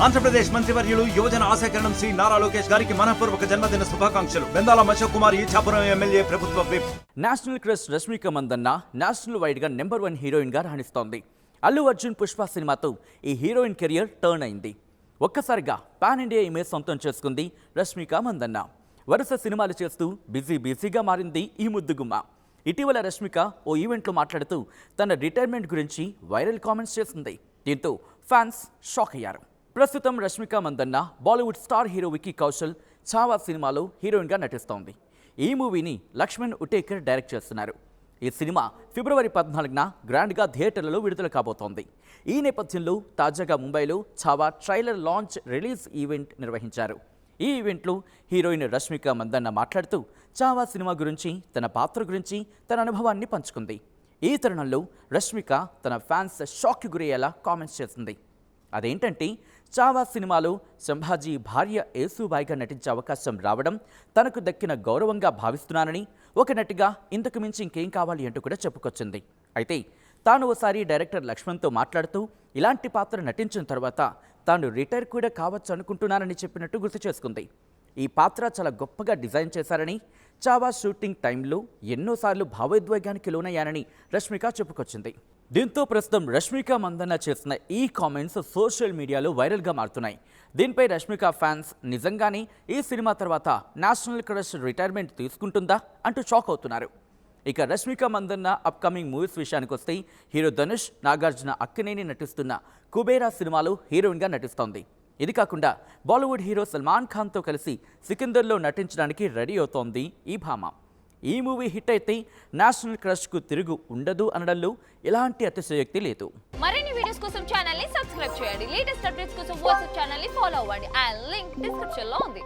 ఆంధ్రప్రదేశ్ మంత్రివర్యులు యువజన ఆశాకరణం శ్రీ నారా లోకేష్ గారికి మనఃపూర్వక జన్మదిన శుభాకాంక్షలు. బెందాల అశోక్ కుమార్ ఇచ్చాపురం ఎమ్మెల్యే ప్రభుత్వ whip. National crush Rashmika Mandanna national wide గా నెంబర్ 1 హీరోయిన్ గా రాణిస్తోంది. అల్లు అర్జున్ పుష్ప సినిమాతో ఈ హీరోయిన్ కెరియర్ టర్న్ అయింది. ఒక్కసారిగా పాన్ ఇండియా ఇమేజ్ సొంతం చేసుకుంది రష్మిక మందన్న. వరుస సినిమాలు చేస్తూ బిజీగా మారింది ఈ ముద్దుగుమ్మ. ఇటీవల రష్మిక ఓ ఈవెంట్లో మాట్లాడుతూ తన రిటైర్మెంట్ గురించి వైరల్ కామెంట్స్ చేసింది. దీంతో ఫ్యాన్స్ షాక్ అయ్యారు. ప్రస్తుతం రష్మిక మందన్న బాలీవుడ్ స్టార్ హీరో విక్కీ కౌశల్ ఛావా సినిమాలో హీరోయిన్గా నటిస్తోంది. ఈ మూవీని లక్ష్మణ్ ఉటేకర్ డైరెక్ట్ చేస్తున్నారు. ఈ సినిమా ఫిబ్రవరి 14న గ్రాండ్గా థియేటర్లలో విడుదల కాబోతోంది. ఈ నేపథ్యంలో తాజాగా ముంబైలో Chhaava trailer launch release event నిర్వహించారు. ఈ ఈవెంట్లో హీరోయిన్ రష్మిక మందన్న మాట్లాడుతూ ఛావా సినిమా గురించి, తన పాత్ర గురించి, తన అనుభవాన్ని పంచుకుంది. ఈ తరుణంలో రష్మిక తన ఫ్యాన్స్ షాక్కి గురయ్యేలా కామెంట్స్ చేసింది. అదేంటంటే, ఛావా సినిమాలో సంభాజీ భార్య యేసుబాయిగా నటించే అవకాశం రావడం తనకు దక్కిన గౌరవంగా భావిస్తున్నానని, ఒక నటిగా ఇంతకు మించి ఇంకేం కావాలి అంటూ కూడా చెప్పుకొచ్చింది. అయితే తాను ఓసారి డైరెక్టర్ లక్ష్మణ్తో మాట్లాడుతూ ఇలాంటి పాత్ర నటించిన తర్వాత తాను రిటైర్ కూడా కావచ్చు అనుకుంటున్నానని చెప్పినట్టు గుర్తు చేసుకుంది. ఈ పాత్ర చాలా గొప్పగా డిజైన్ చేశారని, ఛావా షూటింగ్ టైంలో ఎన్నోసార్లు భావోద్వేగానికి లోనయ్యానని రష్మిక చెప్పుకొచ్చింది. దీంతో ప్రస్తుతం రష్మిక మందన్న చేసిన ఈ కామెంట్స్ సోషల్ మీడియాలో వైరల్గా మారుతున్నాయి. దీనిపై రష్మిక ఫ్యాన్స్ నిజంగానే ఈ సినిమా తర్వాత నేషనల్ క్రష్ రిటైర్మెంట్ తీసుకుంటుందా అంటూ షాక్ అవుతున్నారు. ఇక రష్మిక మందన్న అప్కమింగ్ మూవీస్ విషయానికి వస్తే హీరో ధనుష్, నాగార్జున అక్కినేని నటిస్తున్న కుబేరా సినిమాలో హీరోయిన్గా నటిస్తోంది. ఇది కాకుండా బాలీవుడ్ హీరో సల్మాన్ ఖాన్తో కలిసి సికిందర్లో నటించడానికి రెడీ అవుతోంది ఈ భామ. ఈ మూవీ హిట్ అయితే నేషనల్ క్రష్కు తిరుగు ఉండదు అనడంలో ఎలాంటి అతిశయోక్తి లేదు. మరిన్ని వీడియోస్ కోసం ఛానల్ ని సబ్స్క్రైబ్ చేయండి. లేటెస్ట్ అప్డేట్స్ కోసం వాట్సాప్ ఛానల్ ని ఫాలో అవ్వండి. ఆ లింక్ డిస్క్రిప్షన్ లో ఉంది.